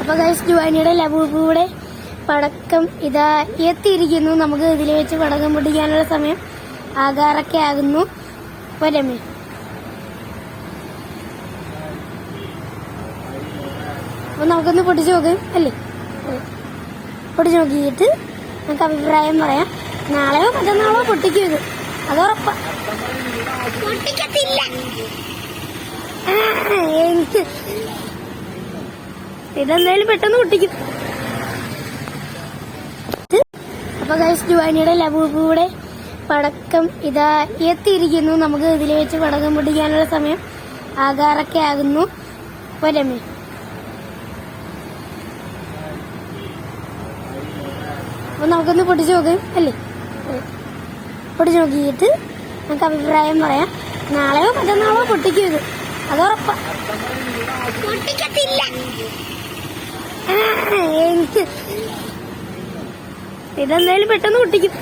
അപ്പൊ ഗൈസ് ജുവാനിയുടെ ലബൂബൂടെ പടക്കം ഇതാ എത്തിയിരിക്കുന്നു. നമുക്ക് ഇതിൽ വെച്ച് പടക്കം പൊട്ടിക്കാനുള്ള സമയം ആകാറൊക്കെ ആകുന്നു. വരമേ അപ്പൊ നമുക്കൊന്ന് പൊട്ടിച്ചു നോക്കാം അല്ലേ? പൊട്ടിച്ചു നോക്കിയിട്ട് നമുക്ക് അഭിപ്രായം പറയാം. നാളെയോ മറ്റന്നാളോ പൊട്ടിക്കും ഇത്, അത് ഉറപ്പാ. പൊട്ടിക്കത്തില്ല, എനിക്ക് ഇതെന്തായാലും പെട്ടെന്ന് പൊട്ടിക്കും. അപ്പൊ ഗൈസ് ജുവാനിയുടെ ലബൂബൂടെ പടക്കം ഇതാ എത്തിയിരിക്കുന്നു. നമുക്ക് ഇതിൽ വെച്ച് പടക്കം പൊട്ടിക്കാനുള്ള സമയം ആകാറൊക്കെ ആകുന്നു. വരമേ അപ്പൊ നമുക്കൊന്ന് പൊട്ടിച്ചു നോക്കാം അല്ലേ? പൊട്ടിച്ചു നോക്കിയിട്ട് നമുക്ക് അഭിപ്രായം പറയാം. നാളെയോ മറ്റന്നാളോ പൊട്ടിക്കും ഇത്, അത് ഉറപ്പാ. പൊട്ടിക്കത്തില്ല, എനിക്ക് ഇതെന്തായാലും പെട്ടെന്ന് പൊട്ടിക്കും.